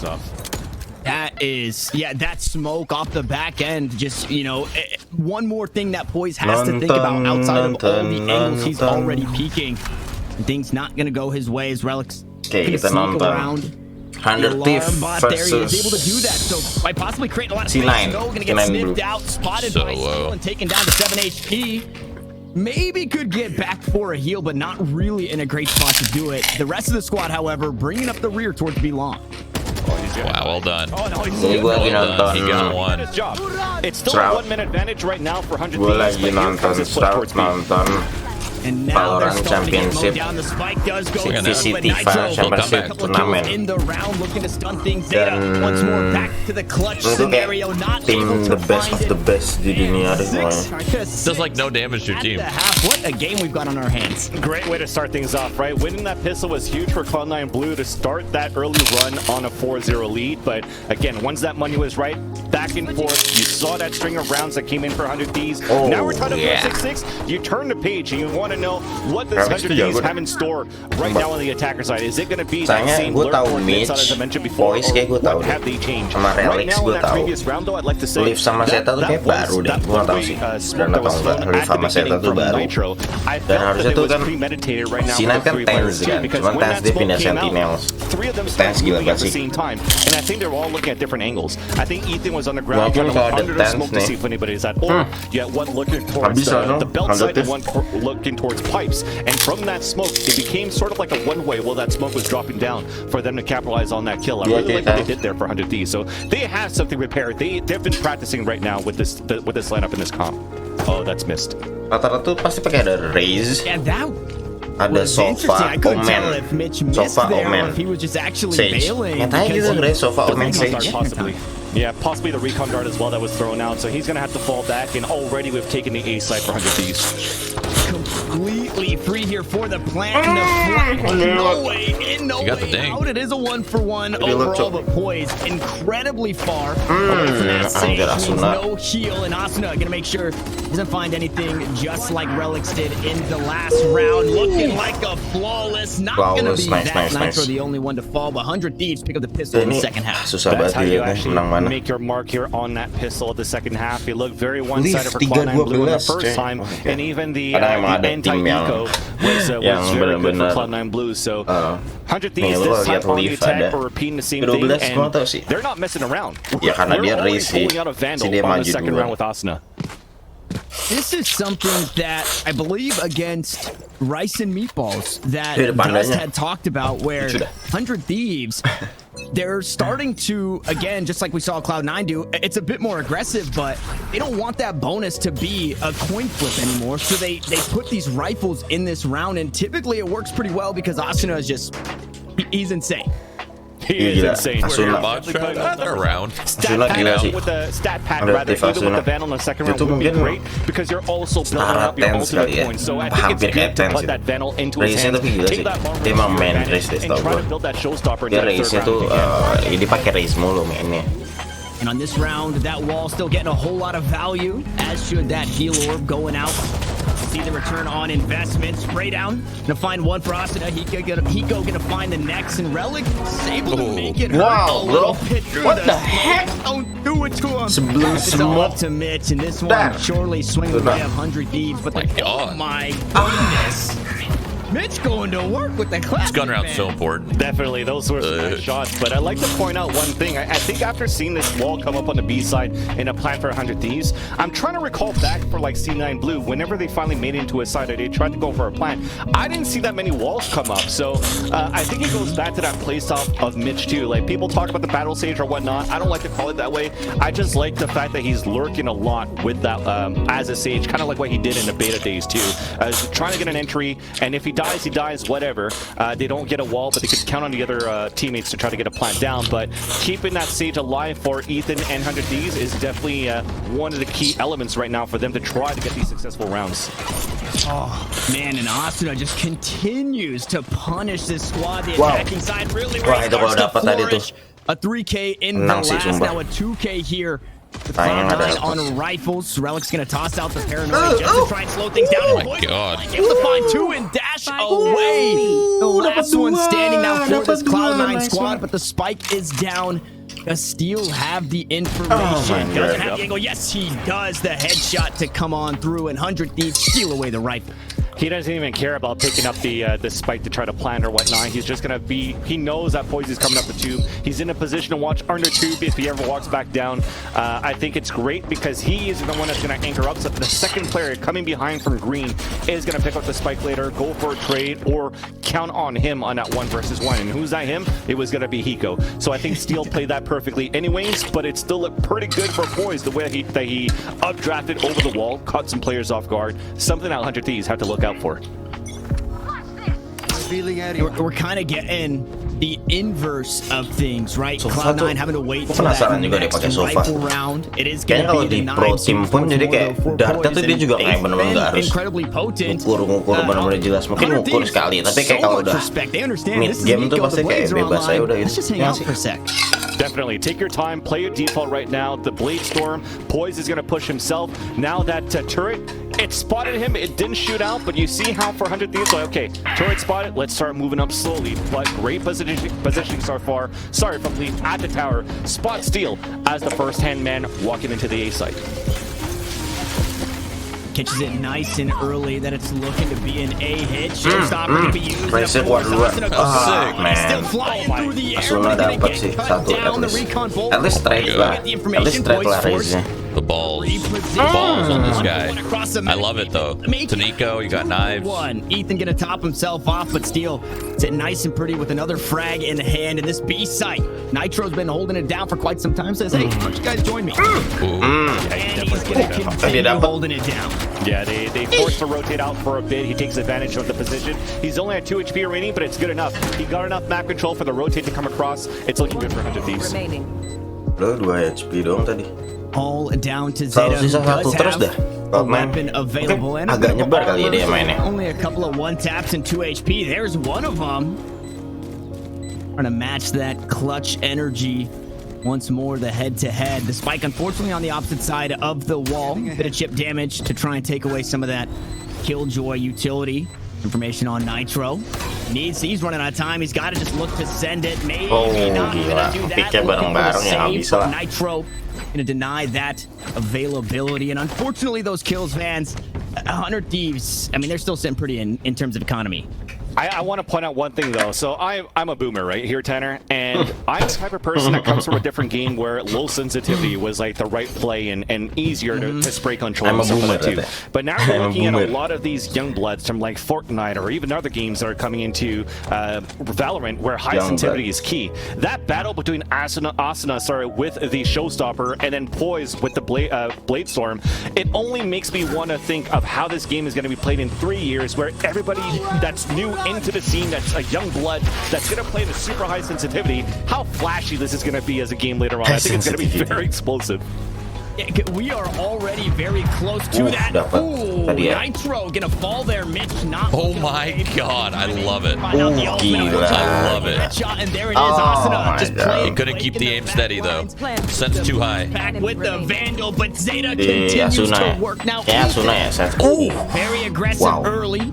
goes off. That is, yeah, that smoke off the back end. Just, you know, one more thing that Poise has to think about outside of all the angles he's already peeking. Things not gonna go his way as Relic's gonna sneak around. 100 Thieves versus versus is able to do that, so by possibly creating a lot of C9. space, no, gonna get sniffed Blue. out, spotted So by low. Steel and taken down to 7 HP. Maybe could get back for a heal, but not really in a great spot to do it. The rest of the squad, however, bringing up the rear towards B-Long. Wow, well done. Oh, no, he's Jadi gue lagi nonton He got one. his job. It's still Shroud. a 1 minute advantage right now for 100 gue Thieves, lagi but here nonton comes his flip Shroud, towards B. nonton And now they're VALORANT starting to get mowed Championship down. The spike does go Look at down, that. but VCT Nitro Championship a couple of turnamen. kills in the round, looking to stun things down. Once more back to the clutch Itu kayak scenario, not tim able the to best find of the it. best di dunia deh semuanya. Does like no damage to your At team. the half, what a game we've got on our hands. Great way to start things off, right? Winning that pistol was huge for Cloud9 Blue to start that early run on a 4-0 lead. But again, once that money was right, back and forth, you saw that string of rounds that came in for 100 Thieves. Oh, Now we're tied up yeah. 6-6. You turn the page and you want to know what this Habis 100 itu Thieves jago have in store right now on the attacker side. Is it going to be that Sayangnya same gue lurk tahu or Mitch, mid side as I mentioned before? Poise kayak gue Or tahu what deh. have they changed? Sama Right Relix now gue in that tahu. previous round though, I'd like to say Liv sama Zeta tuh kayak baru deh, gue gak tahu sih. Dan atau enggak, Liv sama Zeta tuh baru. Dan harusnya tuh kan Sinan kan Tens kan, cuman Tens dia pindah Sentinels. Tens gila banget sih. And I think they're all looking at different angles. I think Ethan was on the ground Walaupun trying to kalau look ada under the Tens smoke to nih. see if anybody's at. Or you had one looking towards Habis lah, the belt side and 100 one looking towards pipes. And from that smoke, it became sort of like a one-way while that smoke was dropping down for them to capitalize on that kill. I really like what they did there for 100 Thieves. So they have something prepared. They've been practicing right now with this lineup in this comp. Oh, that's missed. Rata-rata tuh pasti pakai ada Raze, And that ada was Sofa, interesting. I couldn't tell Omen, if Mitch missed Sofa, there or Omen, if he was just actually Sage. bailing. Nyatanya because gitu he- Raze, Sofa, The Omen, recon dart, Sage. possibly. Yeah, possibly the recon dart as well that was thrown out. So he's going to have to fall back. And already we've taken the A side for 100 Thieves. Completely free here for the plant and the flank. No way in, no You got the way ding. out. It is a 1-for-1 Really looked overall, up. but Poise incredibly far away from that stage. Anjir, Means Asuna. no heal, and Asuna gonna make sure he doesn't find anything, just like Relics did in the last round. Looking like a flawless, not gonna Flawless, be nice, that nice, nice. Nitro the only one to fall, but 100 Thieves pick up the pistol in the Ini second half. susah That's banget how you dilihatnya actually menang mana. make your mark here on that pistol at the second half. You look very one-sided for Liv Cloud9 Blue in the 3-12, first cuy. time, Okay. and even the Kadang emang ada tim yang anti-eco was yang very good for benar-benar, Cloud9 Blue. So 100 nih, Thieves lu this time lihat on the Liv attack ada or repeating the same 12, thing, gua and tahu sih. they're not messing around. Ya, karena We're dia already race sih. pulling out a Vandal Si dia on the maju second duluan. round with Asuna. This is something that I believe against Rice and Meatballs that Di depan Dust adanya. had talked about where Sudah. 100 Thieves, they're starting to, again, just like we saw Cloud9 do, it's a bit more aggressive, but they don't want that bonus to be a coin flip anymore. So they put these rifles in this round, and typically it works pretty well because Asuna is just, he's insane. He Iya, is gila. insane. Asuna. Box shot, they're around. Stat Asuna pad gila sih. with the stat pad Ada rather, Tifa even with Asuna. the Vandal in the second round Itu would be mungkin great because you're also building setara up your Tens ultimate kali ya. points. So I think it's Hampir good kayak to Tens put gitu. that Vandal into his Raze-nya hands, tapi gila take sih. that long Dia emang range main advantage, Raze deh and setahu try gue. to build that showstopper in Dia that third Raze-nya tuh round. dia pakai Raze mulu mainnya. And on this round, that wall still getting a whole lot of value, as should that heal orb going out. See the return on investment. Spray down. Gonna find one for Asuna. Hiko gonna find the next, and Relic is able to make it hurt Wow, a little bro. bit through What the smoke. heck? Don't do it to him. Sebelum It's all smoke. up to Mitch, and this one Dar. surely swinging Sudah. away of 100 Thieves. But My oh God. my goodness. Mitch going to work with the class. This gun round's so important. Definitely, those were some nice shots. But I'd like to point out one thing. I think after seeing this wall come up on the B side in a plan for 100 Thieves, I'm trying to recall back for like C9 Blue, whenever they finally made it into a side, they tried to go for a plan. I didn't see that many walls come up. So I think it goes back to that playstyle of Mitch too. Like people talk about the battle stage or whatnot. I don't like to call it that way. I just like the fact that he's lurking a lot with that as a sage, kind of like what he did in the beta days too. Trying to get an entry, and if he dies, whatever. They don't get a wall, but they could count on the other teammates to try to get a plant down. But keeping that stage alive for Ethan and 100 Thieves is definitely one of the key elements right now for them to try to get these successful rounds. Oh, man, and Asuna just continues to punish this squad. The Wow. attacking side really Wah, itu kalau starts to dapat tadi tuh. flourish. A 3K in the Menang sih, last, sumpah. now a 2K here. The Sayang ada Cloud9 atas. on rifles. Relic's gonna toss out the paranoid just to try and slow things down. Oh And my Poison God. able to find two and dash flash away. The last one standing now for this Cloud9 squad, but the spike is down. Does Steel have the information? Doesn't have the angle. Yes, he does. The headshot to come on through, and 100 Thieves steal away the rifle. He doesn't even care about picking up the spike to try to plant or whatnot. He's just gonna be. He knows that Poise is coming up the tube. He's in a position to watch under tube if he ever walks back down. I think it's great because he is the one that's gonna anchor up. So the second player coming behind from green is gonna pick up the spike later, go for a trade, or count on him on that 1 versus 1. And who's that him? It was gonna be Hiko. So I think Steel played that perfectly, anyways. But it still looked pretty good for Poise the way that he updrafted over the wall, caught some players off guard. Something that 100 Thieves have to look out for. We're kind of getting the inverse of things, right? Sofa Cloud9 having to wait tuh till that penasaran juga deh next pakai sofa. rifle round. It is Kayaknya kalau going to di be the pro 9 team pun jadi kayak Darta tuh dia juga kayak bener-bener nggak harus incredibly potent. ngukur bener-bener jelas. Mungkin ngukur sekali, tapi kayak kalau udah mid game tuh pasti kayak bebas aja udah Let's just hang out for a sec. Definitely. Take your time. Play your default right now. The Blade Storm. Poise is going to push himself. Now that turret, it spotted him. It didn't shoot out, but you see how for 100 Thieves, like, okay, turret spotted. Let's start moving up slowly. But great positioning so far. Sorry, from Leaf at the tower. Spot Steel as the first-hand man walking into the A site. Catches it nice and early that it's looking to be an A hit. Showstopper going to be used. Price kuat dua. Man. Still flying through the air. Asuna dapat sih satu at least strike lah. At least strike lah raise-nya. The balls on this guy. I love it though. Taniko, you got knives. Ethan gonna top himself off, but Steel sitting nice and pretty with another frag in hand in this B site. Nitro's been holding it down for quite some time. Says, hey, why don't you guys join me? And he's gonna continue holding it down. Yeah, they forced to rotate out for a bit. He takes advantage of the position. He's only at 2 HP remaining, but it's good enough. He got enough map control for the rotate to come across. It's looking good for 100 Thieves. Lo 2 HP dong tadi. All down to Zeta, who does have a weapon available. And agak nyebar kali dia mainnya. Only a couple of 1 taps and 2 HP. There's one of them. Trying to match that clutch energy. Once more, the head-to-head. The spike, unfortunately, on the opposite side of the wall. Bit of chip damage to try and take away some of that Killjoy utility. Information on Nitro. He's running out of time. He's got to just look to send it. Maybe not gonna do that. Piknya bareng-bareng ya nggak bisa lah. Nitro gonna deny that availability, and unfortunately, those kills, fans. 100 Thieves. I mean, they're still sitting pretty in terms of economy. I want to point out one thing though. So I'm a boomer right here, Tanner, and I'm the type of person that comes from a different game where low sensitivity was like the right play and easier to spray control and stuff like that too. But now we're looking at a lot of these young bloods from like Fortnite or even other games that are coming into VALORANT where high sensitivity is key. That battle between Asuna with the Showstopper and then Poise with the Blade Storm, it only makes me want to think of how this game is going to be played in 3 years, where everybody that's new into the scene, that's a young blood, that's going to play the super high sensitivity, how flashy this is going to be as a game later on. I think it's going to be very explosive. We are already very close to that. Ooh, Nitro gonna fall there. Mitch not. Oh my god, I love it. I love it. And there it is, Asuna. Just playing. He couldn't keep the aim steady though. Sense too high. Back with the Vandal, but Zeta continues to work now. Very aggressive early.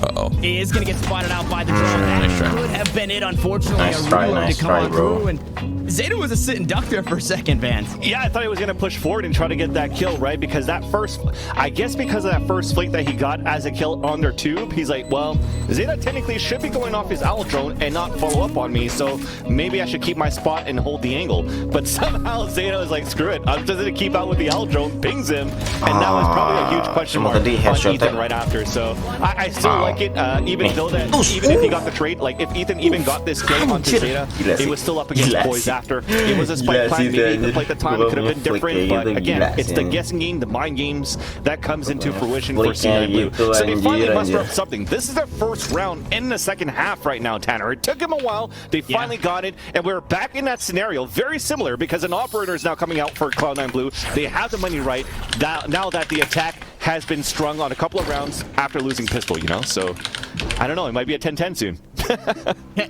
Uh-oh. He is going to get spotted out by the drone. That could have been it, unfortunately. Nice try, to come on through. And Zeta was a sit and duck there for a second, Vance. Yeah, I thought he was going to push forward and try to get that kill, right? Because that first, I guess because of that first flick that he got as a kill on their tube, he's like, well, Zeta technically should be going off his owl drone and not follow up on me, so maybe I should keep my spot and hold the angle. But somehow Zeta is like, screw it, I'm just going to keep out with the owl drone, pings him, and now it's probably a huge question mark on Ethan right after. So I still like it, even though that, even if he got the trade, like if Ethan even got this kill onto Zeta, it was still up against Poise after. It was a spike plan, maybe the play at the time it could have been different, but again, it's the guessing game, the mind games that comes into fruition for C9 Blue. So they finally muster up something. This is their first round in the second half right now, Tanner. It took him a while. They finally got it, and we're back in that scenario, very similar, because an operator is now coming out for Cloud9 Blue. They have the money right now that the attack has been strung on a couple of rounds after losing pistol, you know? So, I don't know, it might be a 10-10 soon.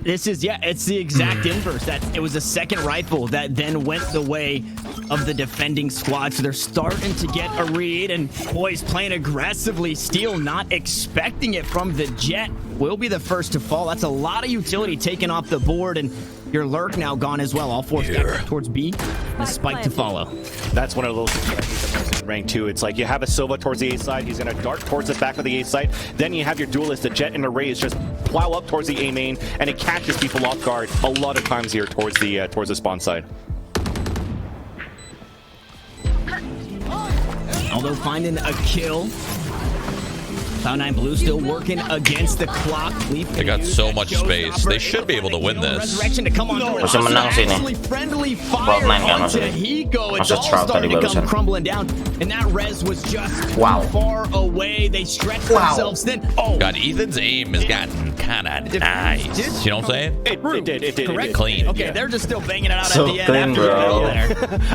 This is, it's the exact inverse. It was a second rifle that then went the way of the defending squad, so they're starting to get a read, and boys playing aggressively. Steel not expecting it from the Jet. Will be the first to fall. That's a lot of utility taken off the board, and your lurk now gone as well. All four back towards B, and a spike to follow. That's one of those things in rank 2. It's like you have a Silva towards the A side. He's going to dart towards the back of the A side. Then you have your duelist, the Jet and the Raze, just plow up towards the A main, and it catches people off guard a lot of times here towards the spawn side. Although finding a kill. Cloud9 Blue still working against the clock. They got so much space. They should be able to win this. Bisa menang sih ini. Cloud9 kan maksudnya. Maksud Shroud tadi barusan. And that res was just too far away. They stretched themselves. Then God, Ethan's aim has gotten kind of nice. You know what I'm saying? It did. Clean. Okay, they're just still banging it out So at the end. clean, bro.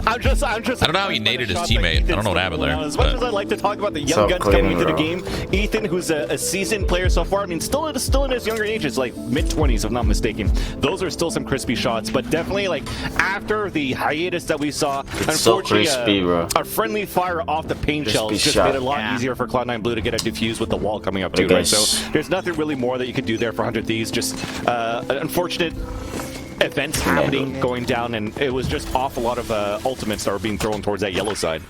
I'm just. I don't know how he naded his teammate. I don't know what happened there. As much as I like to talk about the young guns coming into the game, Ethan, who's a seasoned player so far, I mean, still in his younger ages, like mid-20s, if not mistaken. Those are still some crispy shots, but definitely, like, after the hiatus that we saw, it's so crispy, bro. A friendly fire off the paint shells just made it a lot easier for Cloud9 Blue to get a defuse with the wall coming up too, right? So there's nothing really more that you could do there for 100 Thieves. Just unfortunate events happening, going down, and it was just off a lot of ultimates that were being thrown towards that yellow side.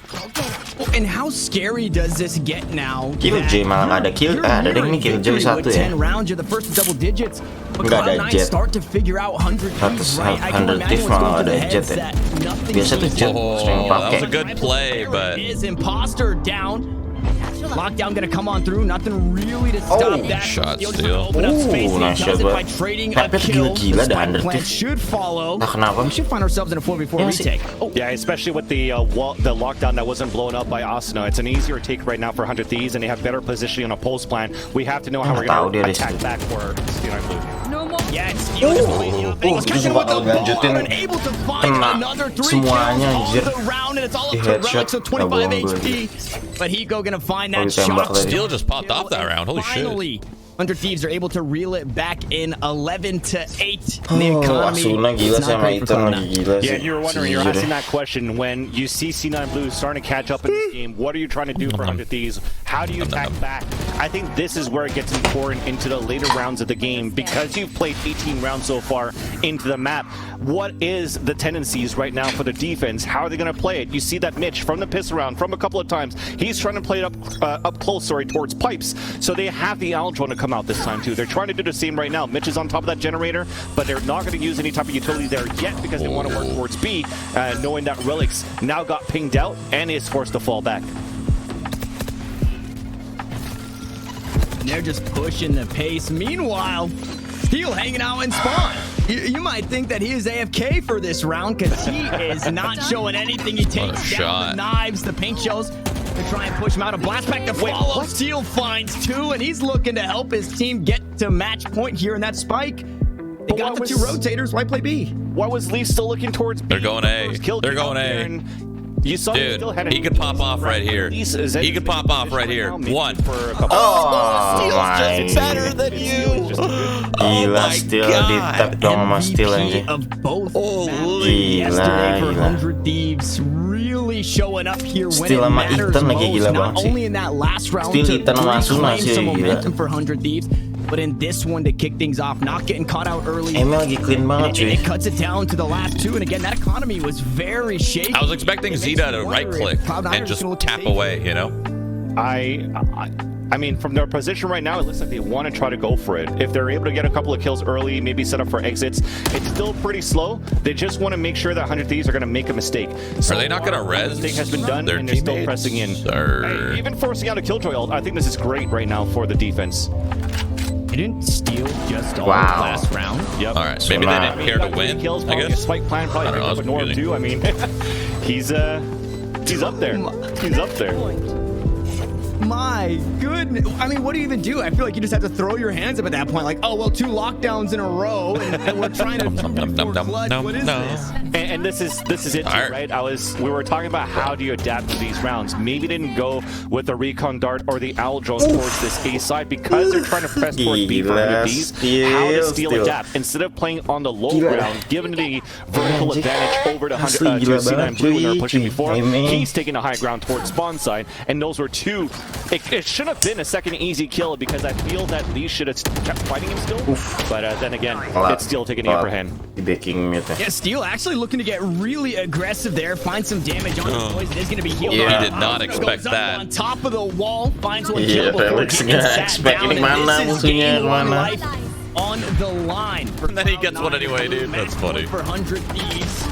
And how scary does this get now? Killjoy malah nggak ada kill, ada ding nih Killjoy satu ya. 10 rounds, you're the first double digits. But Cloud9 start to figure out 100 Thieves, right? I can imagine what's going through the heads that nothing. Biasa tuh Jet sering pakai. That was a good play, but is imposter down. Lockdown gonna come on through. Nothing really to stop that. Shot steal. Nice shot, by trading a kill. Gila dah 100 Plan Thieves. should follow. Nah, kenapa? We should find ourselves in a 4v4 retake. Yeah, especially with the lockdown that wasn't blown up by Asuna. It's an easier take right now for 100 Thieves, and they have better positioning on a pulse plan. We have to know how we're going to attack back for No more. Yeah, it's catching with the ball and able to find another 3 kills on the round, and it's all up to Relic, so 25 HP. But Hiko gonna find that shot. Steel just popped off that round. Holy shit. 100 Thieves are able to reel it back in 11-8. The economy gila sama Ethan lagi gila sih. Yeah, and you're wondering, you're asking that question when you see C9 Blue starting to catch up in this game. What are you trying to do for 100 Thieves? How do you attack back? I think this is where it gets important into the later rounds of the game, because you've played 18 rounds so far into the map. What is the tendencies right now for the defense? How are they going to play it? You see that Mitch from the piss around from a couple of times. He's trying to play it up close, towards pipes. So they have the Aldron to come out this time too. They're trying to do the same right now. Mitch is on top of that generator, but they're not going to use any type of utility there yet because they want to work towards B, knowing that Relics now got pinged out and is forced to fall back. They're just pushing the pace. Meanwhile, Steel hanging out in spawn. You might think that he is AFK for this round because he is not showing anything. He takes down the knives, the paint shells. They try and push him out. A blast back to follow. Steel finds 2, and he's looking to help his team get to match point here in that spike. They got the 2 rotators. Why play B? Why was Lee still looking towards B? They're going A. They're going A. You saw dude, he could pop off right here. He could pop off right here. One. Steel's just better than you. Gila, Steel di-tap dong sama Steel anjing. Yesterday for 100 Thieves, really showing up here when it matters most. Not only in that last round to reclaim some momentum for 100 Thieves, but in this one to kick things off, not getting caught out early. Lagi clean banget cuy. It cuts it down to the last 2, and again, that economy was very shaky. I was expecting Zeta to right-click and just tap away, you know? I mean, from their position right now, it looks like they want to try to go for it. If they're able to get a couple of kills early, maybe set up for exits, it's still pretty slow. They just want to make sure that 100 Thieves are going to make a mistake. So are they not going to res? Mistake has been done, and they're still pressing in. Even forcing out a Killjoy ult, I think this is great right now for the defense. They didn't steal just all last round. Yep. All right, maybe they didn't care to win, kills, I guess. Spike plan probably with Norm too. I mean, he's up there. He's up there. My goodness. I mean, what do you even do? I feel like you just have to throw your hands up at that point. Like, oh, well, 2 lockdowns in a row, and we're trying to clutch. What is this? And this is it, too, right? We were talking about how do you adapt to these rounds. Maybe they didn't go with the recon dart or the owl drone towards this A side because they're trying to press towards B for B's. How does Steel adapt? Instead of playing on the low ground, given the vertical advantage over to C9 Blue when they were pushing before, he's taking a high ground towards spawn side, and those were 2. It should have been a second easy kill because I feel that these should have kept fighting him still. But then again, it's Steel taking the upper hand. Yeah, Steel actually looking to get really aggressive there, find some damage on his boys. It is going to be healed. He did not expect that. On top of the wall, finds one kill before Felix nggak expect ini mana musuhnya mana. On the line. And then he gets one anyway, dude. That's funny. For 100 Thieves.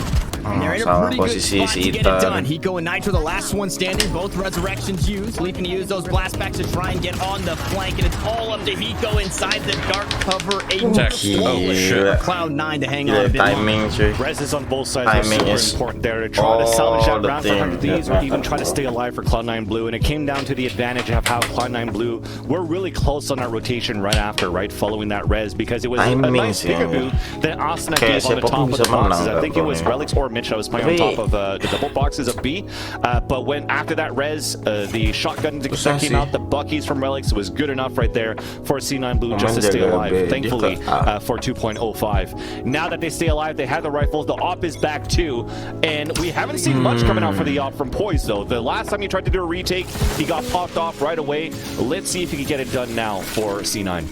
And they're in a Salah pretty good posisi spot to si get it done. Ethan. Hiko and Nitro, the last one standing. Both resurrections used. Leaping to use those blast packs to try and get on the flank. And it's all up to Hiko inside the dark cover. Oh, shit. Cloud9 to hang on a bit Timing cuy. Res is on both sides are super important there to try to salvage that round for 100 Thieves or even try to stay alive for Cloud9 Blue. And it came down to the advantage of how Cloud9 Blue were really close on that rotation right after, right? Following that res because it was a nice peekaboo that Asuna gave on the top of the boxes. I think it was Relics or Mitch that was playing on top of the double boxes of B. But when after that res, the shotgun that came out, the Buckies from Relics was good enough right there for C9 Blue just to stay alive, thankfully, for 2.05. Now that they stay alive, they have the rifles. The op is back too. And we haven't seen much coming out for the op from Poise, though. The last time he tried to do a retake, he got popped off right away. Let's see if he can get it done now for C9.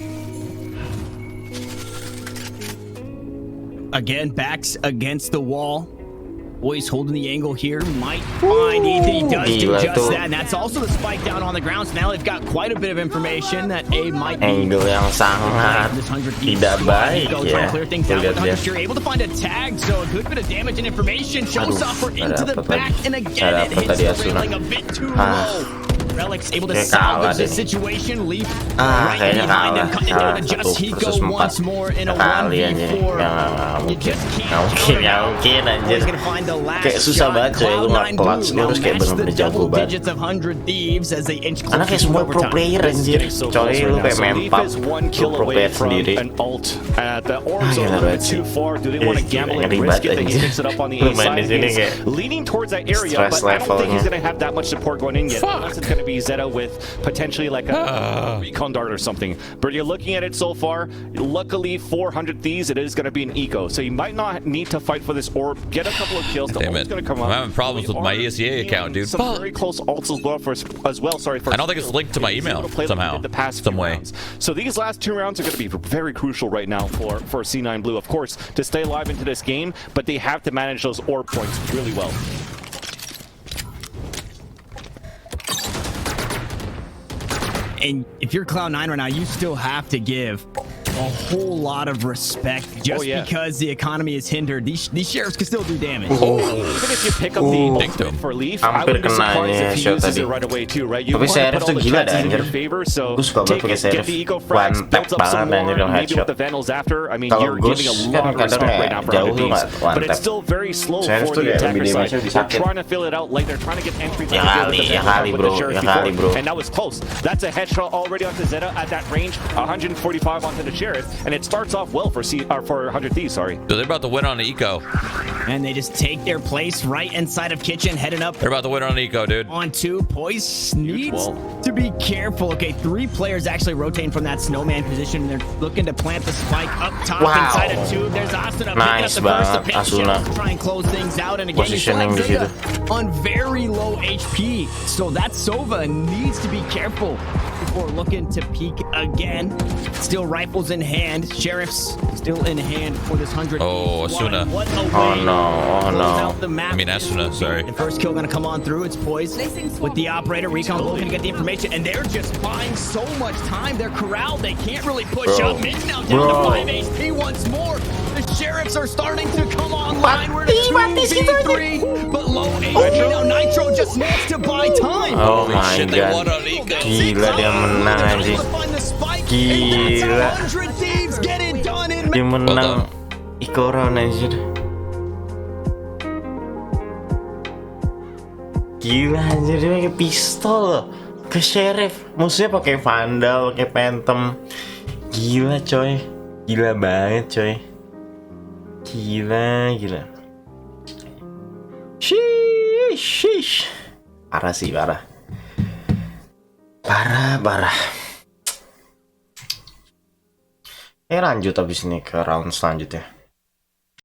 Again, backs against the wall. Boys holding the angle here. Might find Ethan. He does do just that. And that's also the spike down on the ground. So now they've got quite a bit of information that A might be. Angle yang sangat tidak baik ya. Clear things down with 100. You're able to find a tag. So a good bit of damage and information. Showstopper into the back. And again, it hits the railing a bit too low. Relics able to salvage the situation. Leap right behind him. Cut it down to just Hiko once more in a 1v4. You just can't. He's gonna find the last kayak susah banget coy lu nge-clutch lu harus kayak bener-bener jago banget. Karena kayak semua pro player anjir. Coy lu kayak mempak lu pro player sendiri. Ngeri banget anjir. Lu main di sini kayak stress levelnya. Be Zeta with potentially like a recon dart or something, but you're looking at it so far. Luckily, 400 Thieves, it is going to be an eco, so you might not need to fight for this orb. Get a couple of kills. Damn it! Gonna come I'm having problems with my ESEA account, dude. Some very close ults as well. Sorry for. I don't think it's linked to my email somehow. Some way. So these last 2 rounds are going to be very crucial right now for C9 Blue, of course, to stay alive into this game. But they have to manage those orb points really well. And if you're Cloud9 right now, you still have to give a whole lot of respect just because the economy is hindered. These sheriffs can still do damage. Even if you pick up the ultimate for Leaf, I would be surprised if he uses it right away too, right? You want to put all the chances in your favor, so take it, get the eco frags, build up some more, maybe with the Vandals after. I mean, you're giving a lot of respect right now for 100 Thieves, but it's still very slow for the attacker side. They're trying to fill it out, like they're trying to get entry with the sheriff before, and that was close. That's a headshot already onto Zeta at that range, 145 onto the sheriff, and it starts off well for 100 Thieves, sorry. So they're about to win on the eco. And they just take their place right inside of kitchen, heading up. They're about to win on the eco, dude. On 2, Poise needs to be careful. Okay, 3 players actually rotating from that snowman position. They're looking to plant the spike up top inside of 2. There's Asuna picking up the first to try and close things out. And again, he's on very low HP. So that Sova needs to be careful before looking to peek again. Still rifles in hand. Sheriffs still in hand for this 100. Oh, Asuna. Oh no. I mean Asuna, sorry. The first kill gonna come on through. It's Poise with the operator. Recon looking to get the information, and they're just buying so much time. They're corralled. They can't really push up. Mid's now down to 5 HP once more. The sheriffs are starting to come online. We're at 2v3, but low HP now. Nitro just needs to buy time. Oh my god. Gila dia menang anjing. Gila. Dia menang Ikoran anjir. Gila anjir, dia pakai pistol. ke sheriff, musuhnya pakai vandal, pakai phantom. Gila coy, gila banget coy, gila. Shish. Parah sih, parah. Lanjut abis ini ke round selanjutnya.